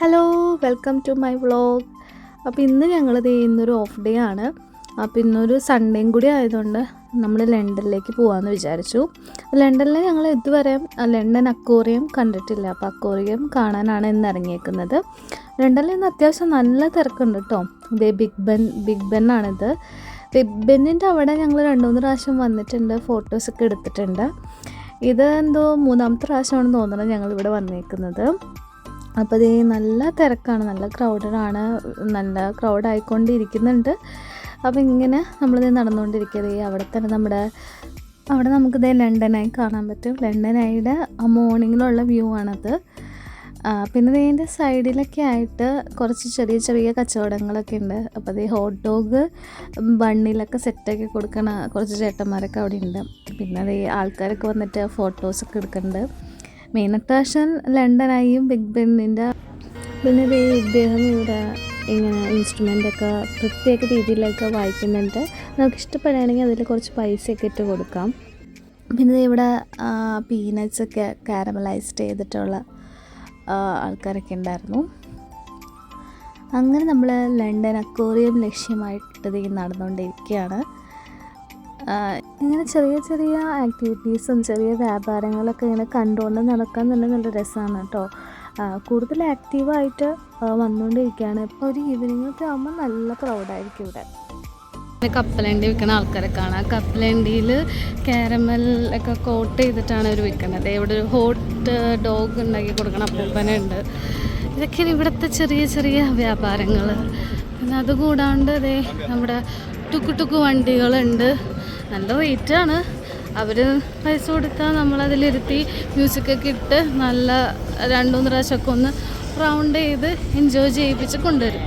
Hello, welcome to my vlog. അപ്പോൾ ഇന്ന് ഞങ്ങളിത് ഇന്നൊരു ഓഫ് ഡേ ആണ്. അപ്പോൾ ഇന്നൊരു സൺഡേയും കൂടി ആയതുകൊണ്ട് നമ്മൾ ലണ്ടനിലേക്ക് പോകാമെന്ന് വിചാരിച്ചു. ലണ്ടനിൽ ഞങ്ങൾ ഇതുവരെ ലണ്ടൻ അക്വേറിയം കണ്ടിട്ടില്ല. അപ്പോൾ അക്വേറിയം കാണാനാണ് ഇന്ന് ഇറങ്ങിയേക്കുന്നത്. ലണ്ടനിൽ ഇന്ന് അത്യാവശ്യം നല്ല തിരക്കുണ്ട് കേട്ടോ. ഇതേ ബിഗ് ബെൻ ആണിത്. ബിഗ് ബെന്നിൻ്റെ അവിടെ ഞങ്ങൾ 2-3 പ്രാവശ്യം വന്നിട്ടുണ്ട്, ഫോട്ടോസൊക്കെ എടുത്തിട്ടുണ്ട്. ഇത് എന്തോ 3-ാമത്തെ പ്രാവശ്യമാണെന്ന് തോന്നുന്നത് ഞങ്ങളിവിടെ വന്നേക്കുന്നത്. അപ്പോൾ ഇത് നല്ല തിരക്കാണ്, നല്ല ക്രൗഡഡാണ്, നല്ല ക്രൗഡായിക്കൊണ്ടിരിക്കുന്നുണ്ട്. അപ്പോൾ ഇങ്ങനെ നമ്മളിത് നടന്നുകൊണ്ടിരിക്കുന്നത് അവിടെ തന്നെ അവിടെ നമുക്കിത് ലണ്ടനായി കാണാൻ പറ്റും. ലണ്ടനായിയുടെ മോർണിംഗിലുള്ള വ്യൂ ആണത്. പിന്നെ ഇതിൻ്റെ സൈഡിലൊക്കെ ആയിട്ട് കുറച്ച് ചെറിയ ചെറിയ കച്ചവടങ്ങളൊക്കെ ഉണ്ട്. അപ്പോൾ അത് ഹോട്ട് ഡോഗ് ബണ്ണിലൊക്കെ സെറ്റാക്കി കൊടുക്കണ കുറച്ച് ചേട്ടന്മാരൊക്കെ അവിടെ ഉണ്ട്. പിന്നെ അത് ആൾക്കാരൊക്കെ വന്നിട്ട് ഫോട്ടോസൊക്കെ എടുക്കുന്നുണ്ട്. മെയിൻ അട്രാക്ഷൻ ലണ്ടനായും ബിഗ് ബെന്നിൻ്റെ. പിന്നെ ഇദ്ദേഹം ഇവിടെ ഇങ്ങനെ ഇൻസ്ട്രുമെൻ്റൊക്കെ പ്രത്യേക രീതിയിലൊക്കെ വായിക്കുന്നുണ്ട്. നമുക്ക് ഇഷ്ടപ്പെടുകയാണെങ്കിൽ അതിൽ കുറച്ച് പൈസയൊക്കെ ഇട്ട് കൊടുക്കാം. പിന്നെ ഇവിടെ പീനട്സൊക്കെ കാരമലൈസ്ഡ് ചെയ്തിട്ടുള്ള ആൾക്കാരൊക്കെ ഉണ്ടായിരുന്നു. അങ്ങനെ നമ്മൾ ലണ്ടൻ അക്വേറിയം ലക്ഷ്യമായിട്ട് നടന്നുകൊണ്ടിരിക്കുകയാണ്. ഇങ്ങനെ ചെറിയ ചെറിയ ആക്ടിവിറ്റീസും ചെറിയ വ്യാപാരങ്ങളൊക്കെ ഇങ്ങനെ കണ്ടുകൊണ്ട് നടക്കാൻ തന്നെ നല്ല രസമാണ് കേട്ടോ. കൂടുതൽ ആക്റ്റീവായിട്ട് വന്നുകൊണ്ടിരിക്കുകയാണ്. ഇപ്പോൾ ഒരു ഈവനിങ്ങൊക്കെ ആകുമ്പോൾ നല്ല ക്രൗഡായിരിക്കും ഇവിടെ. കപ്പലണ്ടി വിൽക്കുന്ന ആൾക്കാരെ കാണാം. കപ്പലണ്ടിയിൽ കാരമൽ ഒക്കെ കോട്ട് ചെയ്തിട്ടാണ് അവർ വിൽക്കുന്നത്. ഇവിടെ ഒരു ഹോട്ട് ഡോഗ് ഉണ്ടാക്കി കൊടുക്കണം അപ്പൂപ്പനുണ്ട്. ഇതൊക്കെയാണ് ഇവിടുത്തെ ചെറിയ ചെറിയ വ്യാപാരങ്ങൾ. പിന്നെ അതുകൂടാണ്ട് നമ്മുടെ ടുക്ക് വണ്ടികളുണ്ട്. നല്ല റേറ്റാണ്. അവർ പൈസ കൊടുത്താൽ നമ്മളതിലിരുത്തി മ്യൂസിക്കൊക്കെ ഇട്ട് നല്ല 2-3 പ്രാവശ്യമൊക്കെ ഒന്ന് റൗണ്ട് ചെയ്ത് എൻജോയ് ചെയ്യിപ്പിച്ച് കൊണ്ടുവരും.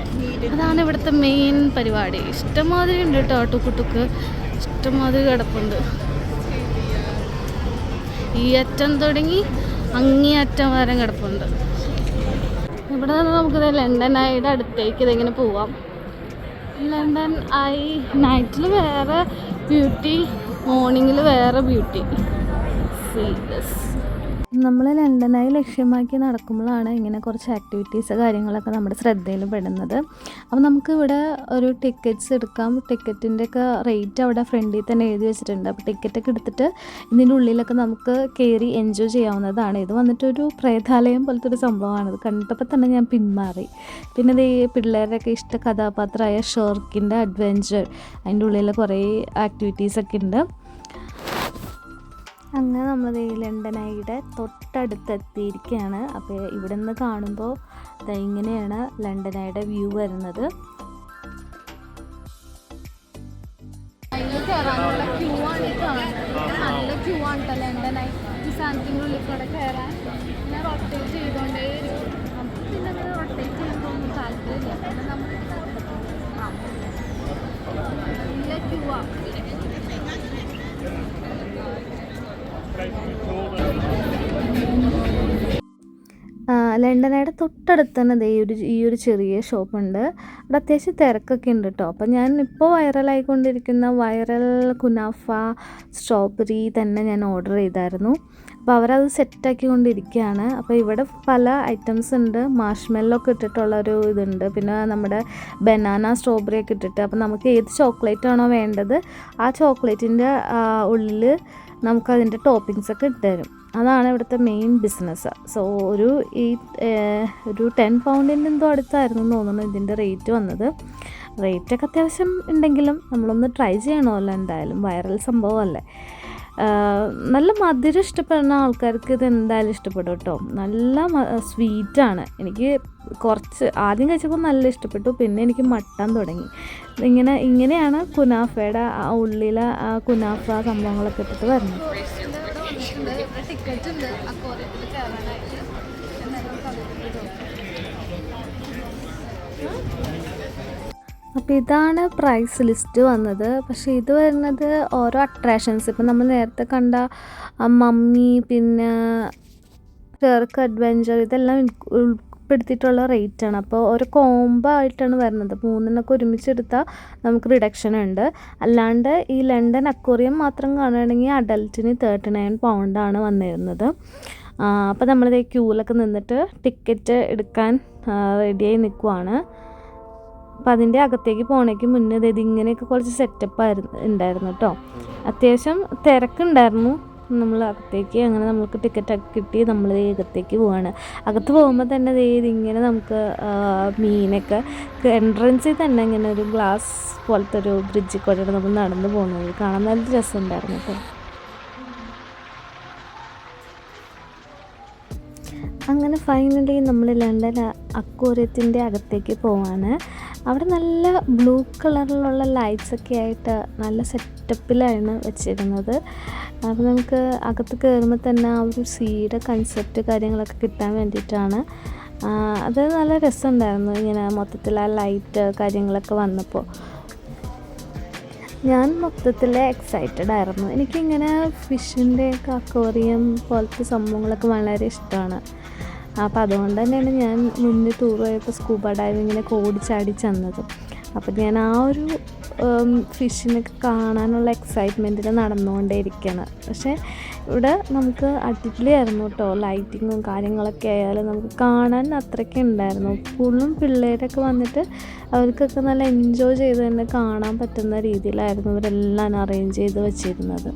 അതാണ് ഇവിടുത്തെ മെയിൻ പരിപാടി. ഇഷ്ടംമാതിരി ഉണ്ട് കേട്ടോ, ടുക്ക് ഇഷ്ടംമാതിരി കിടപ്പുണ്ട്. ഈ അറ്റം തുടങ്ങി അങ്ങേ അറ്റം വരെ കിടപ്പുണ്ട്. ഇവിടെ നിന്ന് നമുക്കിത് ലണ്ടനായിട്ട് അടുത്തേക്ക് ഇതിങ്ങനെ പോവാം. ലണ്ടൻ നൈറ്റിൽ വേറെ ബ്യൂട്ടി, മോർണിംഗിൽ വേറെ ബ്യൂട്ടി. നമ്മൾ ലണ്ടനായി ലക്ഷ്യമാക്കി നടക്കുമ്പോഴാണ് ഇങ്ങനെ കുറച്ച് ആക്ടിവിറ്റീസ് കാര്യങ്ങളൊക്കെ നമ്മുടെ ശ്രദ്ധയിൽ പെടുന്നത്. അപ്പോൾ നമുക്ക് ഇവിടെ ഒരു ടിക്കറ്റ്സ് എടുക്കാം. ടിക്കറ്റിൻ്റെയൊക്കെ റേറ്റ് അവിടെ ഫ്രണ്ടിൽ തന്നെ എഴുതി വെച്ചിട്ടുണ്ട്. അപ്പോൾ ടിക്കറ്റൊക്കെ എടുത്തിട്ട് ഇതിൻ്റെ ഉള്ളിലൊക്കെ നമുക്ക് കയറി എൻജോയ് ചെയ്യാവുന്നതാണ്. ഇത് വന്നിട്ടൊരു പ്രേതാലയം പോലത്തെ ഒരു സംഭവമാണ്. ഇത് കണ്ടപ്പോൾ തന്നെ ഞാൻ പിന്മാറി. പിന്നെ ഈ പിള്ളേരുടെയൊക്കെ ഇഷ്ട കഥാപാത്രമായ ഷെർക്കിൻ്റെ അഡ്വെഞ്ചർ, അതിൻ്റെ ഉള്ളിൽ കുറേ ആക്ടിവിറ്റീസൊക്കെ ഉണ്ട്. അങ്ങനെ നമ്മൾ ഈ ലണ്ടനായിയുടെ തൊട്ടടുത്തെത്തിയിരിക്കുകയാണ്. അപ്പോൾ ഇവിടെ നിന്ന് കാണുമ്പോൾ ഇങ്ങനെയാണ് ലണ്ടനായിയുടെ വ്യൂ വരുന്നത്. കയറാനുള്ള ക്യൂ ആണ് കാണുന്നത്. നല്ല ക്യൂ ആണ് കേട്ടോ ലണ്ടനായി. ഈ സാധനത്തിൻ്റെ ഉള്ളിൽ കൂടെ കയറാൻ പിന്നെ റൊട്ടേറ്റ് ചെയ്തുകൊണ്ടേ ഇരിക്കും. നമുക്ക് പിന്നെ അങ്ങനെ റൊട്ടേറ്റ് ചെയ്യുമ്പോഴൊന്നും താല്പര്യമില്ല. പിന്നെ നമ്മൾ നല്ല ക്യൂ ആണ്. ലണ്ടനായിട്ട് തൊട്ടടുത്ത് തന്നെ ഈ ഒരു ചെറിയ ഷോപ്പുണ്ട്. അവിടെ അത്യാവശ്യം തിരക്കൊക്കെ ഉണ്ട് കേട്ടോ. അപ്പോൾ ഞാൻ ഇപ്പോൾ വൈറലായിക്കൊണ്ടിരിക്കുന്ന വൈറൽ കുനാഫ സ്ട്രോബെറി തന്നെ ഞാൻ ഓർഡർ ചെയ്തായിരുന്നു. അപ്പോൾ അവരത് സെറ്റാക്കി കൊണ്ടിരിക്കുകയാണ്. അപ്പോൾ ഇവിടെ പല ഐറ്റംസ് ഉണ്ട്. മാഷ്മെല്ലോ ഒക്കെ ഇട്ടിട്ടുള്ളൊരു ഇതുണ്ട്. പിന്നെ നമ്മുടെ ബനാന സ്ട്രോബെറി ഒക്കെ ഇട്ടിട്ട്, അപ്പോൾ നമുക്ക് ഏത് ചോക്ലേറ്റ് ആണോ വേണ്ടത് ആ ചോക്ലേറ്റിൻ്റെ ഉള്ളിൽ നമുക്കതിൻ്റെ ടോപ്പിങ്സൊക്കെ ഇട്ട് തരും. അതാണ് ഇവിടുത്തെ മെയിൻ ബിസിനസ്. സോ ഒരു 10 പൗണ്ടിൻ്റെ എന്തോ അടുത്തായിരുന്നു തോന്നുന്നു ഇതിൻ്റെ റേറ്റ് വന്നത്. റേറ്റൊക്കെ അത്യാവശ്യം ഉണ്ടെങ്കിലും നമ്മളൊന്ന് ട്രൈ ചെയ്യണമല്ലോ, എന്തായാലും വൈറൽ സംഭവമല്ലേ. നല്ല മധുരം ഇഷ്ടപ്പെടുന്ന ആൾക്കാർക്ക് ഇത് എന്തായാലും ഇഷ്ടപ്പെടും കേട്ടോ. നല്ല സ്വീറ്റാണ്. എനിക്ക് കുറച്ച് ആദ്യം കഴിച്ചപ്പോൾ നല്ല ഇഷ്ടപ്പെട്ടു, പിന്നെ എനിക്ക് മട്ടാൻ തുടങ്ങി. ഇങ്ങനെയാണ് കുനാഫയുടെ ആ ഉള്ളിലെ ആ കുനാഫ സംഭവങ്ങളൊക്കെ ഇട്ടിട്ട് വരുന്നത്. ടിക്കറ്റ് ഉണ്ട് അക്വേറിയത്തിൽ കയറാനായിട്ട്. അപ്പോൾ ഇതാണ് പ്രൈസ് ലിസ്റ്റ് വന്നത്. പക്ഷേ ഇത് വരുന്നത് ഓരോ അട്രാക്ഷൻസ്. ഇപ്പം നമ്മൾ നേരത്തെ കണ്ട മമ്മി, പിന്നെ ഷെർക്ക് അഡ്വെഞ്ചർ, ഇതെല്ലാം ഉൾപ്പെടുത്തിയിട്ടുള്ള റേറ്റാണ്. അപ്പോൾ ഒരു കോംബോ ആയിട്ടാണ് വരുന്നത്. 3 ഒരുമിച്ചെടുത്താൽ നമുക്ക് റിഡക്ഷൻ ഉണ്ട്. അല്ലാണ്ട് ഈ ലണ്ടൻ അക്വേറിയം മാത്രം കാണുകയാണെങ്കിൽ അഡൽറ്റിന് 39 പൗണ്ടാണ് വന്നിരുന്നത്. അപ്പോൾ നമ്മളിത് ക്യൂവിലൊക്കെ നിന്നിട്ട് ടിക്കറ്റ് എടുക്കാൻ റെഡിയായി നിൽക്കുവാണ്. അപ്പം അതിൻ്റെ അകത്തേക്ക് പോകണേക്ക് മുന്നേ ഇങ്ങനെയൊക്കെ കുറച്ച് സെറ്റപ്പ് ഉണ്ടായിരുന്നു കേട്ടോ. അത്യാവശ്യം തിരക്കുണ്ടായിരുന്നു. നമ്മൾ അകത്തേക്ക് അങ്ങനെ നമുക്ക് ടിക്കറ്റൊക്കെ കിട്ടി നമ്മൾ അകത്തേക്ക് പോവാണ്. അകത്ത് പോകുമ്പോൾ തന്നെ ഇങ്ങനെ നമുക്ക് മീനൊക്കെ എൻട്രൻസിൽ തന്നെ ഇങ്ങനെ ഒരു ഗ്ലാസ് പോലത്തെ ഒരു ബ്രിഡ്ജിൽ കൂടെ നമ്മൾ നടന്നു പോകുന്നത് കാണാൻ നല്ല രസമുണ്ടായിരുന്നു കേട്ടോ. അങ്ങനെ ഫൈനലി നമ്മൾ ലണ്ടൻ അക്വേറിയത്തിൻ്റെ അകത്തേക്ക് പോവാണ്. അവിടെ നല്ല ബ്ലൂ കളറിലുള്ള ലൈറ്റ്സൊക്കെ ആയിട്ട് നല്ല സെറ്റപ്പിലാണ് വെച്ചിരുന്നത്. അപ്പോൾ നമുക്ക് അകത്ത് കയറുമ്പോൾ തന്നെ ആ ഒരു സീയുടെ കൺസെപ്റ്റ് കാര്യങ്ങളൊക്കെ കിട്ടാൻ വേണ്ടിയിട്ടാണ്. അത് നല്ല രസമുണ്ടായിരുന്നു ഇങ്ങനെ മൊത്തത്തിൽ ആ ലൈറ്റ് കാര്യങ്ങളൊക്കെ വന്നപ്പോൾ. ഞാൻ മൊത്തത്തിൽ എക്സൈറ്റഡ് ആയിരുന്നു. എനിക്കിങ്ങനെ ഫിഷിൻ്റെയൊക്കെ അക്വേറിയം പോലത്തെ സംഭവങ്ങളൊക്കെ വളരെ ഇഷ്ടമാണ്. അപ്പോൾ അതുകൊണ്ട് തന്നെയാണ് ഞാൻ മുന്നേ ടൂർ പോയപ്പോൾ സ്കൂബ ഡൈവിങ്ങിനൊക്കെ ഓടിച്ചാടി ചെന്നത്. അപ്പോൾ ഞാൻ ആ ഒരു ഫിഷിനൊക്കെ കാണാനുള്ള എക്സൈറ്റ്മെൻറ്റിൽ നടന്നുകൊണ്ടേയിരിക്കുകയാണ്. പക്ഷേ ഇവിടെ നമുക്ക് അടിപൊളിയായിരുന്നു കേട്ടോ. ലൈറ്റിങ്ങും കാര്യങ്ങളൊക്കെ ആയാലും നമുക്ക് കാണാൻ അത്രയ്ക്ക് ഉണ്ടായിരുന്നു. കൂടുതലും പിള്ളേരൊക്കെ വന്നിട്ട് അവർക്കൊക്കെ നല്ല എൻജോയ് ചെയ്ത് തന്നെ കാണാൻ പറ്റുന്ന രീതിയിലായിരുന്നു ഇവരെല്ലാം അറേഞ്ച് ചെയ്ത് വെച്ചിരുന്നത്.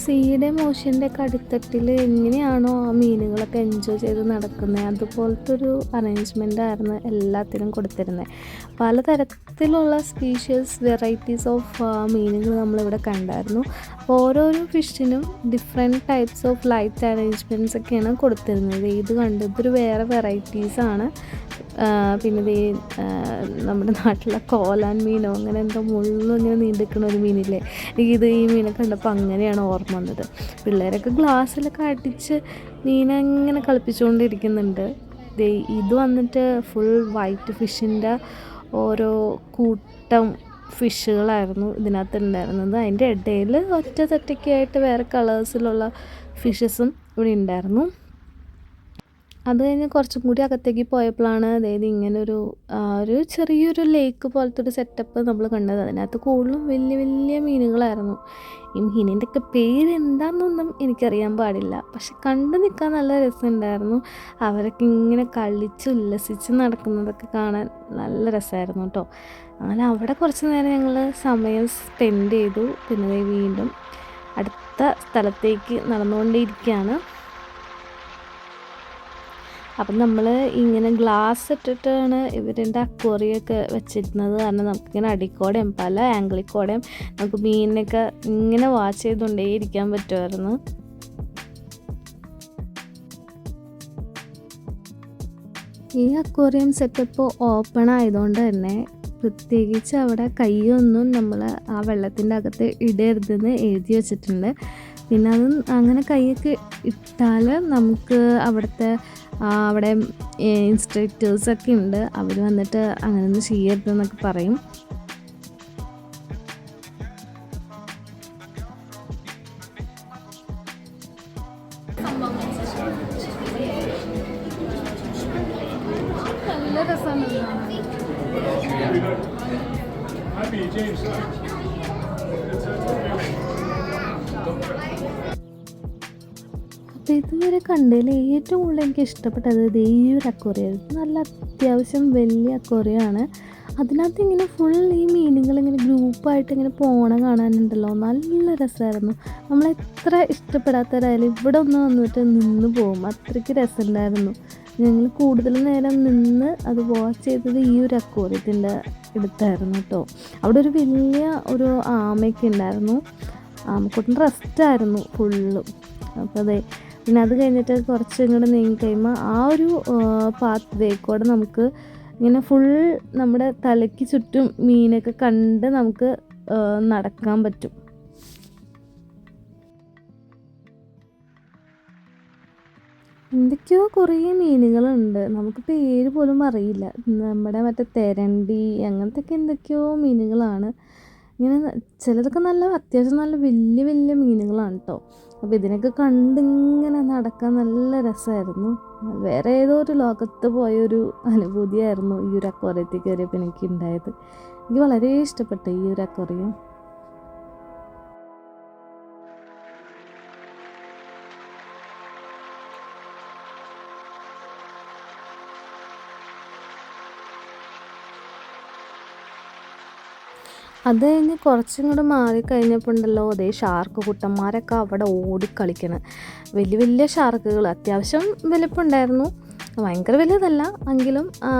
സീയുടെ മോഷൻ്റെ ഒക്കെ അടിത്തട്ടിൽ എങ്ങനെയാണോ ആ മീനുകളൊക്കെ എൻജോയ് ചെയ്ത് നടക്കുന്നത് അതുപോലത്തെ ഒരു അറേഞ്ച്മെൻ്റ് ആയിരുന്നു എല്ലാത്തിനും കൊടുത്തിരുന്നത്. പലതരത്തിലുള്ള സ്പീഷ്യസ് വെറൈറ്റീസ് ഓഫ് മീനുകൾ നമ്മളിവിടെ കണ്ടായിരുന്നു. ഓരോരോ ഫിഷിനും different types of light arrangements ഒക്കെയാണ് കൊടുത്തിരുന്നത്. ഇത് ഇതൊരു വേറെ വെറൈറ്റീസാണ്. പിന്നെ നമ്മുടെ നാട്ടിലെ കോലാൻ മീനോ അങ്ങനെ എന്തോ മുള്ളും ഇങ്ങനെ നീണ്ടിരിക്കുന്ന ഒരു മീനില്ലേ, എനിക്കിത് ഈ മീനെ കണ്ടപ്പോൾ അങ്ങനെയാണ് ഓർമ്മ വന്നത്. പിള്ളേരൊക്കെ ഗ്ലാസ്സിലൊക്കെ അടിച്ച് മീനങ്ങനെ കളിപ്പിച്ചുകൊണ്ടിരിക്കുന്നുണ്ട്. ഇത് വന്നിട്ട് ഫുൾ വൈറ്റ് ഫിഷിൻ്റെ ഓരോ കൂട്ടം ഫിഷുകളായിരുന്നു ഇതിനകത്ത് ഉണ്ടായിരുന്നത്. അതിൻ്റെ ഇടയിൽ ഒറ്റയ്ക്കായിട്ട് വേറെ കളേഴ്സിലുള്ള ഫിഷസും ഇവിടെ ഉണ്ടായിരുന്നു. അത് കഴിഞ്ഞ് കുറച്ചും കൂടി അകത്തേക്ക് പോയപ്പോഴാണ് ഇങ്ങനൊരു ഒരു ചെറിയൊരു ലേക്ക് പോലത്തെ ഒരു സെറ്റപ്പ് നമ്മൾ കണ്ടത്. അതിനകത്ത് കൂടുതലും വലിയ വലിയ മീനുകളായിരുന്നു. ഈ മീനിൻ്റെ ഒക്കെ പേര് എന്താണെന്നൊന്നും എനിക്കറിയാൻ പാടില്ല, പക്ഷെ കണ്ടു നിൽക്കാൻ നല്ല രസമുണ്ടായിരുന്നു. അവരൊക്കെ ഇങ്ങനെ കളിച്ച് ഉല്ലസിച്ച് നടക്കുന്നതൊക്കെ കാണാൻ നല്ല രസമായിരുന്നു കേട്ടോ. അങ്ങനെ അവിടെ കുറച്ച് നേരം ഞങ്ങൾ സമയം സ്പെൻഡ് ചെയ്തു. പിന്നെ വീണ്ടും അടുത്ത സ്ഥലത്തേക്ക് നടന്നുകൊണ്ടേയിരിക്കുകയാണ്. അപ്പം നമ്മൾ ഇങ്ങനെ ഗ്ലാസ് ഇട്ടിട്ടാണ് ഇവരുടെ അക്വേറിയൊക്കെ വെച്ചിരുന്നത്. കാരണം നമുക്കിങ്ങനെ അടിക്കോടെയും പല ആംഗിളിക്കോടെയും നമുക്ക് മീനിനൊക്കെ ഇങ്ങനെ വാച്ച് ചെയ്തുകൊണ്ടേ ഇരിക്കാൻ പറ്റുമായിരുന്നു. ഈ അക്വേറിയം സെറ്റപ്പ് ഓപ്പൺ ആയതുകൊണ്ട് തന്നെ പ്രത്യേകിച്ച് അവിടെ കൈയൊന്നും നമ്മൾ ആ വെള്ളത്തിൻ്റെ അകത്ത് ഇടരുതെന്ന് എഴുതി വെച്ചിട്ടുണ്ട്. പിന്നെ അത് അങ്ങനെ കൈയൊക്കെ ഇട്ടാൽ നമുക്ക് അവിടെ ഇൻസ്ട്രക്ടേഴ്സൊക്കെ ഉണ്ട്, അവർ വന്നിട്ട് അങ്ങനെയൊന്നും ചെയ്യരുതെന്നൊക്കെ പറയും. നല്ല രസമാണ്. അപ്പോൾ ഇതുവരെ കണ്ടതിൽ ഏറ്റവും കൂടുതൽ എനിക്ക് ഇഷ്ടപ്പെട്ടത് ഈ ഒരു അക്വേറിയം. നല്ല അത്യാവശ്യം വലിയ അക്വേറിയമാണ്. അതിനകത്ത് ഇങ്ങനെ ഫുൾ ഈ മീനുകൾ ഇങ്ങനെ ഗ്രൂപ്പായിട്ട് ഇങ്ങനെ പോണ കാണാനുണ്ടല്ലോ, നല്ല രസമായിരുന്നു. നമ്മളെത്ര ഇഷ്ടപ്പെടാത്തവരായാലും ഇവിടെ ഒന്ന് വന്നിട്ട് നിന്ന് പോകും, അത്രയ്ക്ക് രസമുണ്ടായിരുന്നു. ഞങ്ങൾ കൂടുതൽ നേരം നിന്ന് അത് വാച്ച് ചെയ്തത് ഈ ഒരു അക്വേറിയത്തിൻ്റെ അടുത്തായിരുന്നു കേട്ടോ. അവിടെ ഒരു വലിയ ഒരു ആമയൊക്കെ ഉണ്ടായിരുന്നു. ആമക്കൂട്ടിന് റെസ്റ്റായിരുന്നു ഫുള്ളും. അപ്പോൾ പിന്നെ അത് കഴിഞ്ഞിട്ട് കുറച്ച് ഇങ്ങോട്ട് നീങ്ങി കഴിയുമ്പോൾ ആ ഒരു പാത്ത് വേക്കോടെ നമുക്ക് ഇങ്ങനെ ഫുൾ നമ്മുടെ തലയ്ക്ക് ചുറ്റും മീനൊക്കെ കണ്ട് നമുക്ക് നടക്കാൻ പറ്റും. എന്തൊക്കെയോ കുറേ മീനുകളുണ്ട്, നമുക്ക് പേര് പോലും അറിയില്ല. നമ്മുടെ മറ്റേ തെരണ്ടി അങ്ങനത്തെയൊക്കെ എന്തൊക്കെയോ മീനുകളാണ്. ഇങ്ങനെ ചിലതൊക്കെ നല്ല അത്യാവശ്യം നല്ല വലിയ വലിയ മീനുകളാണ് കേട്ടോ. അപ്പോൾ ഇതിനൊക്കെ കണ്ടിങ്ങനെ നടക്കാൻ നല്ല രസമായിരുന്നു. വേറെ ഏതോ ഒരു ലോകത്ത് പോയൊരു അനുഭൂതിയായിരുന്നു ഈ ഒരു അക്വേറിയത്തിൽ കയറിയപ്പോൾ എനിക്ക് ഉണ്ടായത്. എനിക്ക് വളരെ ഇഷ്ടപ്പെട്ടു ഈ ഒരു അക്വേറിയം. അത് കഴിഞ്ഞ് കുറച്ചും കൂടെ മാറിക്കഴിഞ്ഞപ്പോൾ ഉണ്ടല്ലോ അതേ ഷാർക്ക് കുട്ടന്മാരൊക്കെ അവിടെ ഓടിക്കളിക്കണം. വലിയ വലിയ ഷാർക്കുകൾ അത്യാവശ്യം വലിപ്പമുണ്ടായിരുന്നു, ഭയങ്കര വലുതല്ല എങ്കിലും ആ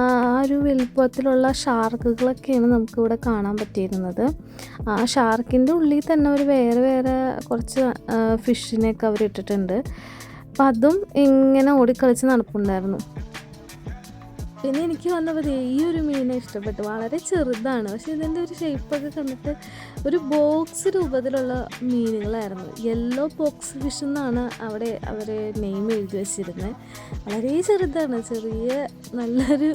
ഒരു വലിപ്പത്തിലുള്ള ഷാർക്കുകളൊക്കെയാണ് നമുക്കിവിടെ കാണാൻ പറ്റിയിരുന്നത്. ആ ഷാർക്കിൻ്റെ ഉള്ളിൽ തന്നെ ഒരു വേറെ വേറെ കുറച്ച് ഫിഷിനെയൊക്കെ അവർ ഇട്ടിട്ടുണ്ട്. അപ്പം അതും ഇങ്ങനെ ഓടിക്കളിച്ച് നടപ്പുണ്ടായിരുന്നു. പിന്നെ എനിക്ക് വന്നപ്പോൾ ഈ ഒരു മീനെ ഇഷ്ടപ്പെട്ടു. വളരെ ചെറുതാണ്, പക്ഷേ ഇതിൻ്റെ ഒരു ഷേപ്പൊക്കെ കണ്ടിട്ട് ഒരു ബോക്സ് രൂപത്തിലുള്ള മീനുകളായിരുന്നു. യെല്ലോ ബോക്സ് ഫിഷ് എന്നാണ് അവിടെ അവർ നെയിം എഴുതി വെച്ചിരുന്നത്. വളരെ ചെറുതാണ്, ചെറിയ നല്ലൊരു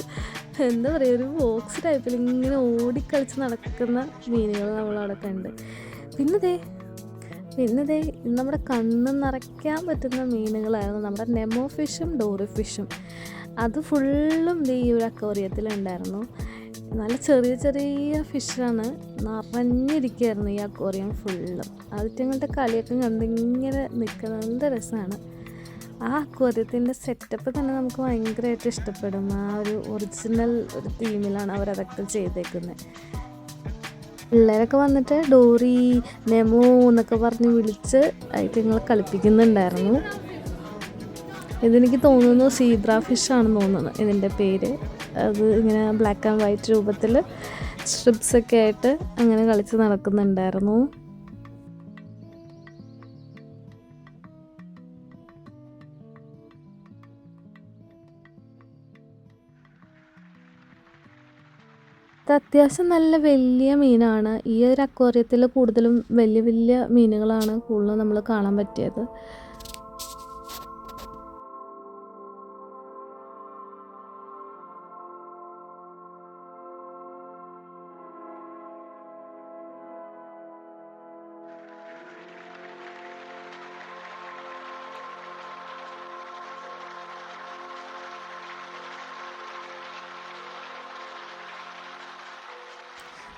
എന്താ പറയുക, ഒരു ബോക്സ് ടൈപ്പിൽ ഇങ്ങനെ ഓടിക്കളിച്ച് നടക്കുന്ന മീനുകൾ നമ്മളവിടെ കണ്ട്. പിന്നെ നമ്മുടെ കണ്ണ് നിറയ്ക്കാൻ പറ്റുന്ന മീനുകളായിരുന്നു നമ്മുടെ നെമോ ഫിഷും ഡോറി ഫിഷും. അത് ഫുള്ളും ഈ ഒരു അക്വേറിയത്തിലുണ്ടായിരുന്നു. നല്ല ചെറിയ ചെറിയ ഫിഷാണ്, നിറഞ്ഞിരിക്കുകയായിരുന്നു ഈ അക്വേറിയം ഫുള്ളും. അതിറ്റങ്ങളുടെ കളിയൊക്കെ കണ്ടിങ്ങനെ നിൽക്കുന്നത് നല്ല രസമാണ്. ആ അക്വേറിയത്തിൻ്റെ സെറ്റപ്പ് തന്നെ നമുക്ക് ഭയങ്കരമായിട്ട് ഇഷ്ടപ്പെടും. ആ ഒരു ഒറിജിനൽ ഒരു തീമിലാണ് അവരതൊക്കെ ചെയ്തേക്കുന്നത്. പിള്ളേരൊക്കെ വന്നിട്ട് ഡോറി നെമോ എന്നൊക്കെ പറഞ്ഞ് വിളിച്ച് ഐറ്റങ്ങളെ കളിപ്പിക്കുന്നുണ്ടായിരുന്നു. ഇതെനിക്ക് തോന്നുന്നു സീബ്ര ഫിഷാണെന്ന് തോന്നുന്നു ഇതിൻ്റെ പേര്. അത് ഇങ്ങനെ ബ്ലാക്ക് ആൻഡ് വൈറ്റ് രൂപത്തിൽ സ്ട്രിപ്സൊക്കെ ആയിട്ട് അങ്ങനെ കളിച്ച് നടക്കുന്നുണ്ടായിരുന്നു. ഇത് അത്യാവശ്യം നല്ല വലിയ മീനാണ്. ഈ ഒരു അക്വേറിയത്തിൽ കൂടുതലും വലിയ വലിയ മീനുകളാണ് കൂടുതലും നമ്മൾ കാണാൻ പറ്റിയത്.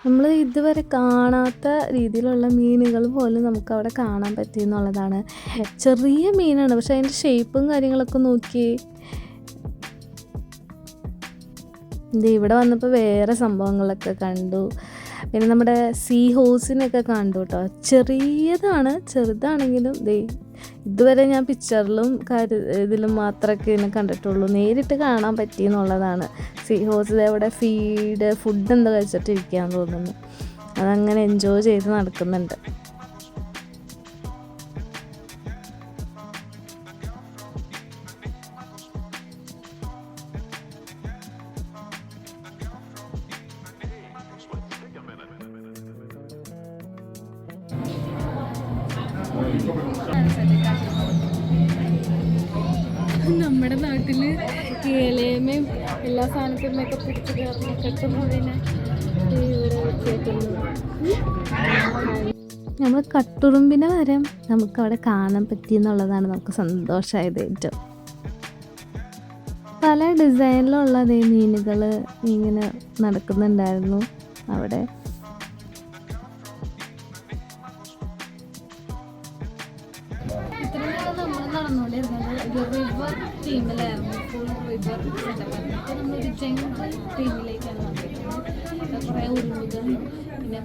നമ്മൾ ഇതുവരെ കാണാത്ത രീതിയിലുള്ള മീനുകൾ പോലും നമുക്കവിടെ കാണാൻ പറ്റി എന്നുള്ളതാണ്. ചെറിയ മീനാണ്, പക്ഷെ അതിൻ്റെ ഷേപ്പും കാര്യങ്ങളൊക്കെ നോക്കി. ഇവിടെ വന്നപ്പോൾ വേറെ സംഭവങ്ങളൊക്കെ കണ്ടു. പിന്നെ നമ്മുടെ സീ ഹോഴ്സിനൊക്കെ കണ്ടു കേട്ടോ. ചെറുതാണെങ്കിലും ഇതുവരെ ഞാൻ പിക്ചറിലും ഇതിലും മാത്രമൊക്കെ ഇതിനെ കണ്ടിട്ടുള്ളൂ. നേരിട്ട് കാണാൻ പറ്റി എന്നുള്ളതാണ്. സീ ഹോഴ്സിൽ അവിടെ ഫുഡ് എന്താ കഴിച്ചിട്ടിരിക്കുകയെന്ന് തോന്നുന്നു. അതങ്ങനെ എൻജോയ് ചെയ്ത് നടക്കുന്നുണ്ട്. നമ്മുടെ നാട്ടിൽ ഏലയമേയും എല്ലാ സാധനത്തിനുമൊക്കെ പിടിച്ച് കയറുന്ന കട്ടുറുമ്പിനെ ഇവിടെ വെച്ചേക്കുന്നു. നമ്മൾ കട്ടുറുമ്പിനെ വരെ നമുക്കവിടെ കാണാൻ പറ്റിയെന്നുള്ളതാണ് നമുക്ക് സന്തോഷമായത് ഏറ്റവും. പല ഡിസൈനിലുള്ള മീനുകൾ ഇങ്ങനെ നടക്കുന്നുണ്ടായിരുന്നു അവിടെ. നമ്മൾ നടന്നുകൊണ്ടിരുന്നത് റിവർ തീമിലായിരുന്നു. ഫുൾ റിവർ സെറ്റപ്പായിരുന്നു. അപ്പോൾ നമ്മളൊരു ജംഗിൾ തീമിലേക്കാണ് വന്നിരിക്കുന്നത്. കുറേ ഉരുളുകൾ, പിന്നെ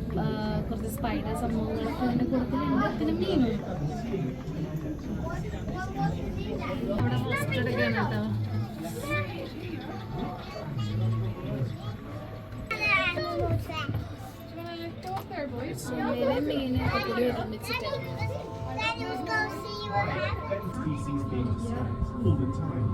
കുറച്ച് സ്പൈഡർ സംഭവങ്ങളൊക്കെ അതിൻ്റെ കൂട്ടത്തിലുണ്ട്. പിന്നെ മീനുണ്ട്. അവിടെ റെസ്റ്റ് എടുക്കുകയാണ് കേട്ടോ. മീനൊക്കെ കൂടി ഒരുമിച്ചിട്ടായിരുന്നു. Species being attacked all the time.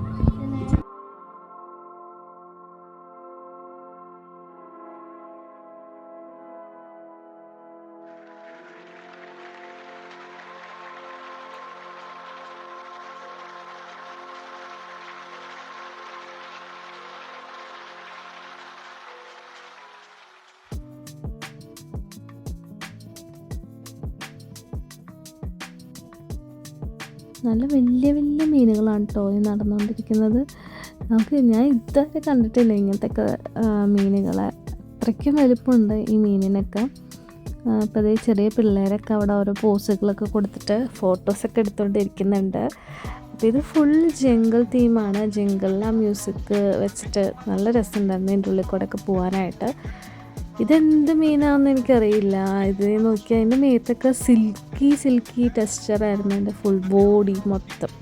നല്ല വലിയ വലിയ മീനുകളാണ് കേട്ടോ ഈ നടന്നുകൊണ്ടിരിക്കുന്നത്. ഞാൻ ഇതുവരെ കണ്ടിട്ടില്ല ഇങ്ങനത്തെയൊക്കെ മീനുകളെ. അത്രയ്ക്കും വലുപ്പമുണ്ട് ഈ മീനിനൊക്കെ. അപ്പോൾ അതേ ചെറിയ പിള്ളേരൊക്കെ അവിടെ ഓരോ പോസുകളൊക്കെ കൊടുത്തിട്ട് ഫോട്ടോസൊക്കെ എടുത്തുകൊണ്ടിരിക്കുന്നുണ്ട്. അപ്പോൾ ഇത് ഫുൾ ജംഗിൾ തീമാണ്. ജംഗിളിൽ ആ മ്യൂസിക് വെച്ചിട്ട് നല്ല രസമുണ്ടായിരുന്നു ഇതിൻ്റെ ഉള്ളിൽ കൂടെ ഒക്കെ പോകാനായിട്ട്. ഇതെന്ത് മീനാണെന്ന് എനിക്കറിയില്ല. ഇത് നോക്കിയാൽ അതിൻ്റെ മേത്തൊക്കെ സിൽക്കി ടെക്സ്ചറായിരുന്നു എൻ്റെ ഫുൾ ബോഡി മൊത്തം.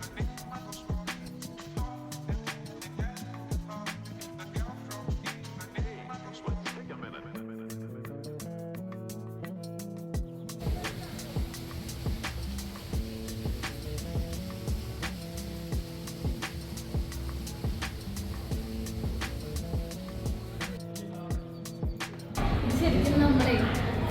ശരിക്കും നമ്മളെ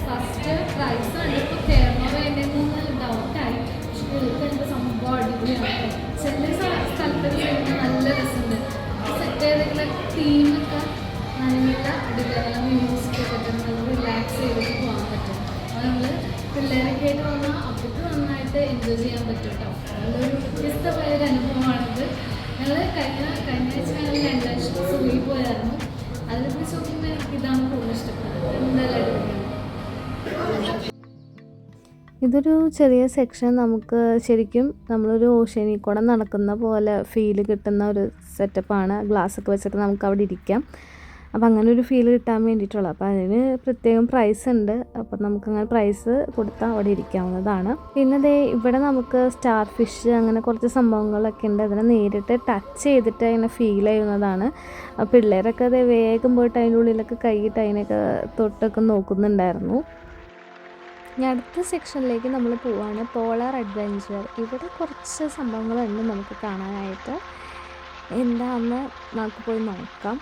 ഫസ്റ്റ് പ്രൈസ് കണ്ടപ്പോൾ കയറണോ വേണ്ടെന്ന് ഡൗട്ടായി. പക്ഷേ സംഭവം അടിപൊളിയാണ്. ചില സ്ഥലത്തൊക്കെ നല്ല രസമുണ്ട്. സെറ്റ് ചെയ്തിട്ടുള്ള തീമൊക്കെ നല്ല അടിപൊളിയാണ്. മ്യൂസിക് ഒക്കെ നല്ല റിലാക്സ് ചെയ്തിട്ട് പോകാൻ പറ്റും. അപ്പോൾ നമ്മൾ പിള്ളേരൊക്കെ ആയിട്ട് വന്നാൽ അവർക്ക് നന്നായിട്ട് എൻജോയ് ചെയ്യാൻ പറ്റും കേട്ടോ. നല്ലൊരു വ്യത്യസ്തമായൊരു അനുഭവമാണിത്. ഞങ്ങൾ കഴിഞ്ഞ ആഴ്ച ഞങ്ങൾ 2 ആഴ്ച സുഖിൽ പോയായിരുന്നു. അതിനെക്കുറിച്ച് നോക്കുമ്പോൾ എനിക്ക് ഇതാണ് കൂടുതൽ ഇഷ്ടപ്പെട്ടത്. എന്തായാലും അടിപൊളിയാണ്. ഇതൊരു ചെറിയ സെക്ഷൻ നമുക്ക് ശരിക്കും നമ്മളൊരു ഓഷ്യനിൽ കൂടെ നടക്കുന്ന പോലെ ഫീൽ കിട്ടുന്ന ഒരു സെറ്റപ്പാണ്. ഗ്ലാസ്സൊക്കെ വെച്ചിട്ട് നമുക്ക് അവിടെ ഇരിക്കാം. അപ്പോൾ അങ്ങനെ ഒരു ഫീൽ കിട്ടാൻ വേണ്ടിയിട്ടുള്ളത്. അപ്പോൾ അതിന് പ്രത്യേകം പ്രൈസ് ഉണ്ട്. അപ്പോൾ നമുക്കങ്ങനെ പ്രൈസ് കൊടുത്താൽ അവിടെ ഇരിക്കാവുന്നതാണ്. പിന്നെ ദേ ഇവിടെ നമുക്ക് സ്റ്റാർ ഫിഷ് അങ്ങനെ കുറച്ച് സംഭവങ്ങളൊക്കെ ഉണ്ട്. അതിനെ നേരിട്ട് ടച്ച് ചെയ്തിട്ട് അതിനെ ഫീൽ ചെയ്യുന്നതാണ്. പിള്ളേരൊക്കെ അത് വേഗം പോയിട്ട് അതിൻ്റെ ഉള്ളിലൊക്കെ കൈയിട്ട് അതിനൊക്കെ തൊട്ടൊക്കെ നോക്കുന്നുണ്ടായിരുന്നു. ഇനി അടുത്ത സെക്ഷനിലേക്ക് നമ്മൾ പോവാണ്. Polar adventure. ഇവിടെ കുറച്ച് സംഭവങ്ങളുണ്ട് നമുക്ക് കാണാനായിട്ട്. എന്താണെന്ന് നമുക്ക് പോയി നോക്കാം.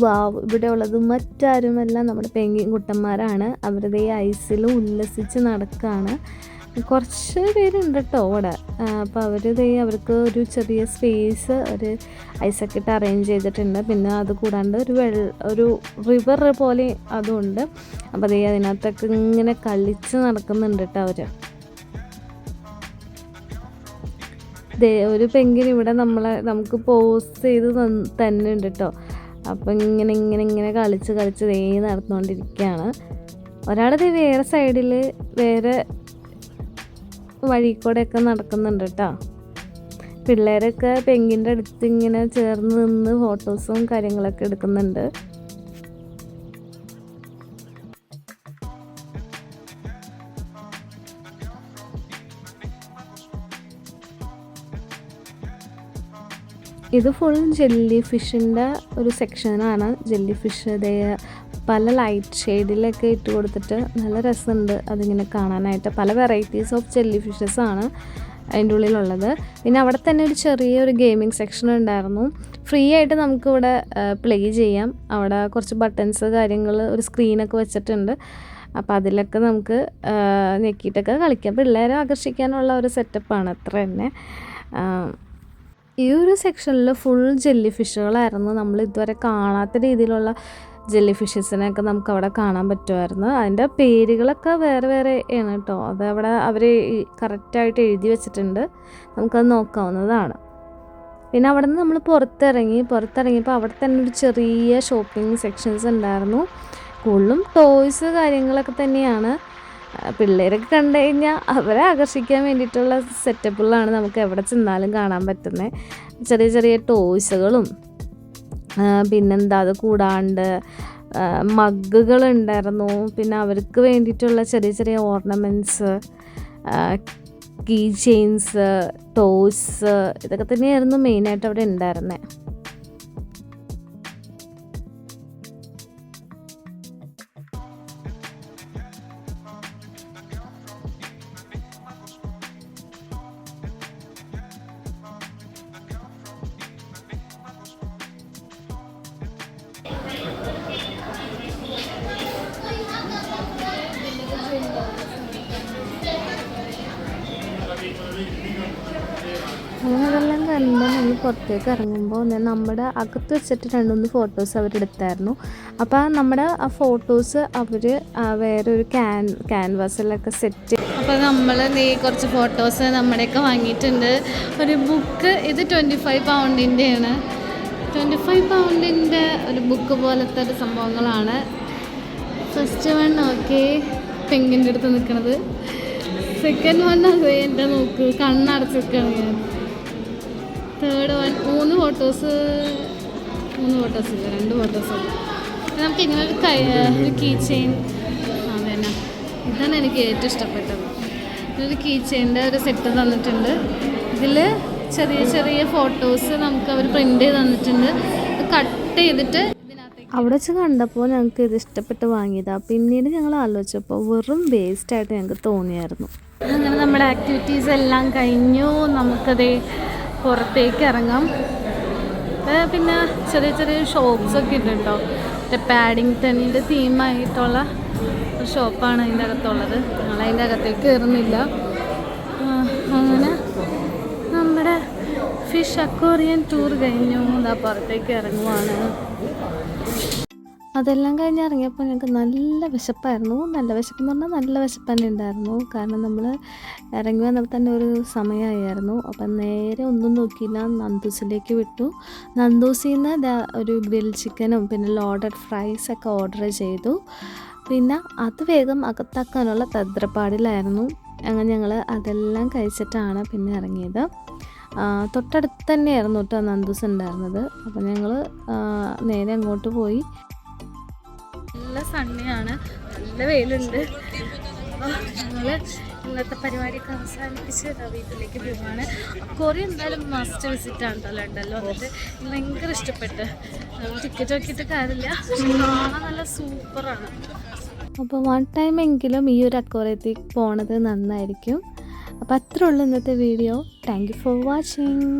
വാവ്, ഇവിടെ ഉള്ളത് മറ്റാരുമല്ല നമ്മുടെ പെൻഗ്വിൻ കുട്ടന്മാരാണ്. അവരുടെ ഈ ഐസിൽ ഉല്ലസിച്ച് നടക്കുകയാണ്. കുറച്ച് പേരുണ്ട് കേട്ടോ അവിടെ. അപ്പോൾ അവർക്ക് ഒരു ചെറിയ സ്പേസ് ഒരു ഐസൊക്കെ ഇട്ട് അറേഞ്ച് ചെയ്തിട്ടുണ്ട്. പിന്നെ അത് കൂടാണ്ട് ഒരു റിവർ പോലെ അതുണ്ട്. അപ്പോൾ അതിനകത്തൊക്കെ ഇങ്ങനെ കളിച്ച് നടക്കുന്നുണ്ട് കേട്ടോ അവർ. ഒരു പെൻഗ്വിൻ ഇവിടെ നമുക്ക് പോസ് ചെയ്ത് തന്നെ ഉണ്ട് കേട്ടോ. അപ്പം ഇങ്ങനെ കളിച്ച് നടന്നുകൊണ്ടിരിക്കുകയാണ്. ഒരാളത് വേറെ സൈഡിൽ വേറെ വഴി കൂടെയൊക്കെ നടക്കുന്നുണ്ട് കേട്ടോ. പിള്ളേരൊക്കെ പെൻഗ്വിൻ്റെ അടുത്ത് ഇങ്ങനെ ചേർന്ന് നിന്ന് ഫോട്ടോസും കാര്യങ്ങളൊക്കെ എടുക്കുന്നുണ്ട്. ഇത് ഫുൾ ജെല്ലി ഫിഷിൻ്റെ ഒരു സെക്ഷനാണ്. ജെല്ലി ഫിഷ് പല ലൈറ്റ് ഷെയ്ഡിലൊക്കെ ഇട്ട് കൊടുത്തിട്ട് നല്ല രസമുണ്ട് അതിങ്ങനെ കാണാനായിട്ട്. പല വെറൈറ്റീസ് ഓഫ് ജെല്ലി ഫിഷസ് ആണ് അതിൻ്റെ ഉള്ളിലുള്ളത്. പിന്നെ അവിടെ തന്നെ ഒരു ചെറിയൊരു ഗെയിമിംഗ് സെക്ഷൻ ഉണ്ടായിരുന്നു. ഫ്രീ ആയിട്ട് നമുക്കിവിടെ പ്ലേ ചെയ്യാം. അവിടെ കുറച്ച് ബട്ടൺസ് കാര്യങ്ങൾ ഒരു സ്ക്രീനൊക്കെ വെച്ചിട്ടുണ്ട്. അപ്പോൾ അതിലൊക്കെ നമുക്ക് ഞെക്കിയിട്ടൊക്കെ കളിക്കാം. പിള്ളേരെ ആകർഷിക്കാനുള്ള ഒരു സെറ്റപ്പാണ് അത്ര തന്നെ. ഈ ഒരു സെക്ഷനിൽ ഫുൾ ജെല്ലി ഫിഷുകളായിരുന്നു. നമ്മൾ ഇതുവരെ കാണാത്ത രീതിയിലുള്ള ജെല്ലി ഫിഷസിനെയൊക്കെ നമുക്ക് അവിടെ കാണാൻ പറ്റുമായിരുന്നു. അതിൻ്റെ പേരുകളൊക്കെ വേറെ ആണ് കേട്ടോ. അത് അവിടെ അവർ കറക്റ്റായിട്ട് എഴുതി വെച്ചിട്ടുണ്ട്. നമുക്കത് നോക്കാവുന്നതാണ്. പിന്നെ അവിടെ നിന്ന് നമ്മൾ പുറത്തിറങ്ങിയപ്പോൾ അവിടെ തന്നെ ഒരു ചെറിയ ഷോപ്പിംഗ് സെക്ഷൻസ് ഉണ്ടായിരുന്നു. കൂടുതലും ടോയ്സ് കാര്യങ്ങളൊക്കെ തന്നെയാണ്. പിള്ളേരൊക്കെ കണ്ടു കഴിഞ്ഞാൽ അവരെ ആകർഷിക്കാൻ വേണ്ടിയിട്ടുള്ള സെറ്റപ്പുകളാണ് നമുക്ക് എവിടെ ചെന്നാലും കാണാൻ പറ്റുന്നത്. ചെറിയ ടോയ്സുകളും പിന്നെന്താ അത് കൂടാണ്ട് മഗ്ഗുകളുണ്ടായിരുന്നു. പിന്നെ അവർക്ക് വേണ്ടിയിട്ടുള്ള ചെറിയ ഓർണമെൻറ്റ്സ്, കീ ചെയിൻസ്, ടോയ്സ് ഇതൊക്കെ തന്നെയായിരുന്നു മെയിനായിട്ട് അവിടെ ഉണ്ടായിരുന്നത്. അതെല്ലാം കണ്ട് നമ്മൾ പുറത്തേക്ക് ഇറങ്ങുമ്പോൾ നമ്മുടെ അകത്ത് വെച്ചിട്ട് 2-3 ഫോട്ടോസ് അവരെടുത്തായിരുന്നു. അപ്പോൾ നമ്മുടെ ആ ഫോട്ടോസ് അവർ വേറെ ഒരു ക്യാൻവാസിലൊക്കെ സെറ്റ്. അപ്പോൾ നമ്മൾ കുറച്ച് ഫോട്ടോസ് നമ്മുടെയൊക്കെ വാങ്ങിയിട്ടുണ്ട്. ഒരു ബുക്ക് ഇത് 25 പൗണ്ടിൻ്റെയാണ്. £25 ഒരു ബുക്ക് പോലത്തെ ഒരു സംഭവങ്ങളാണ്. ഫസ്റ്റ് വൺ ഓക്കെ പെങ്കിൻ്റെ അടുത്ത് നിൽക്കണത്. സെക്കൻഡ് വൺ അത് എൻ്റെ നോക്ക് കണ്ണടച്ചിരിക്കണം ഞാൻ. തേർഡ് വൺ 3 ഫോട്ടോസ് ഇല്ല 2 ഫോട്ടോസ്. നമുക്ക് ഇങ്ങനെ ഒരു കീ ചെയിൻ അതന്നെ ഇതാണ് എനിക്ക് ഏറ്റവും ഇഷ്ടപ്പെട്ടത്. ഒരു കീ ചെയിൻ്റെ ഒരു സെറ്റ് തന്നിട്ടുണ്ട്. ഇതിൽ ചെറിയ ചെറിയ ഫോട്ടോസ് നമുക്ക് അവർ പ്രിൻ്റ് ചെയ്ത് തന്നിട്ടുണ്ട്. കട്ട് ചെയ്തിട്ട് അവിടെ വെച്ച് കണ്ടപ്പോൾ ഞങ്ങൾക്ക് ഇത് ഇഷ്ടപ്പെട്ട് വാങ്ങിയതാണ്. പിന്നീട് ഞങ്ങൾ ആലോചിച്ചപ്പോൾ വെറും വേസ്റ്റായിട്ട് ഞങ്ങൾക്ക് തോന്നിയായിരുന്നു. അങ്ങനെ നമ്മുടെ ആക്ടിവിറ്റീസ് എല്ലാം കഴിഞ്ഞു. നമുക്കത് പുറത്തേക്ക് ഇറങ്ങാം. പിന്നെ ചെറിയ ചെറിയ ഷോപ്സൊക്കെ ഉണ്ട് കേട്ടോ. പാഡിങ്ടണിൻ്റെ തീമായിട്ടുള്ള ഒരു ഷോപ്പാണ് അതിൻ്റെ അകത്തുള്ളത്. ഞങ്ങളതിൻ്റെ അകത്തേക്ക് കയറുന്നില്ല. അങ്ങനെ നമ്മുടെ ഫിഷ് അക്വേറിയം ടൂർ കഴിഞ്ഞു. ഇതാ പുറത്തേക്ക് ഇറങ്ങുവാണ്. അതെല്ലാം കഴിഞ്ഞ് ഇറങ്ങിയപ്പോൾ ഞങ്ങൾക്ക് നല്ല വിശപ്പായിരുന്നു. നല്ല വിശപ്പെന്ന് പറഞ്ഞാൽ നല്ല വിശപ്പ് തന്നെ ഉണ്ടായിരുന്നു. കാരണം നമ്മൾ ഇറങ്ങി വന്നപ്പോൾ തന്നെ ഒരു സമയമായിരുന്നു. അപ്പം നേരെ ഒന്നും നോക്കിയില്ല, നന്ദൂസിലേക്ക് വിട്ടു. നന്ദൂസിൽ നിന്ന് ഒരു ഗ്രിൽ ചിക്കനും പിന്നെ ലോഡഡ് ഫ്രൈസൊക്കെ ഓർഡർ ചെയ്തു. പിന്നെ അത് വേഗം അകത്താക്കാനുള്ള തത്രപ്പാടിലായിരുന്നു. അങ്ങനെ ഞങ്ങൾ അതെല്ലാം കഴിച്ചിട്ടാണ് പിന്നെ ഇറങ്ങിയത്. തൊട്ടടുത്ത് തന്നെയായിരുന്നു കേട്ടോ നന്ദൂസ് ഉണ്ടായിരുന്നത്. അപ്പം ഞങ്ങൾ നേരെ അങ്ങോട്ട് പോയി. നല്ല സണ്ണിയാണ്, നല്ല വെയിലുണ്ട്. അപ്പോൾ ഞങ്ങൾ ഇന്നത്തെ പരിപാടിയൊക്കെ അവസാനിപ്പിച്ച് വീട്ടിലേക്ക് പോവുകയാണ്. കൊറിയ എന്തായാലും മസ്റ്റ് വിസിറ്റാണ് കേട്ടോ ലണ്ടനിൽ വന്നിട്ട്. ഭയങ്കര ഇഷ്ടപ്പെട്ട്. ടിക്കറ്റ് നോക്കിയിട്ട് കാര്യമില്ല, കാണാൻ നല്ല സൂപ്പറാണ്. അപ്പോൾ 1 ടൈമെങ്കിലും ഈ ഒരു അക്വേറിയത്തിൽ പോണത് നന്നായിരിക്കും. അപ്പോൾ അത്രേ ഉള്ളൂ ഇന്നത്തെ video. Thank you for watching.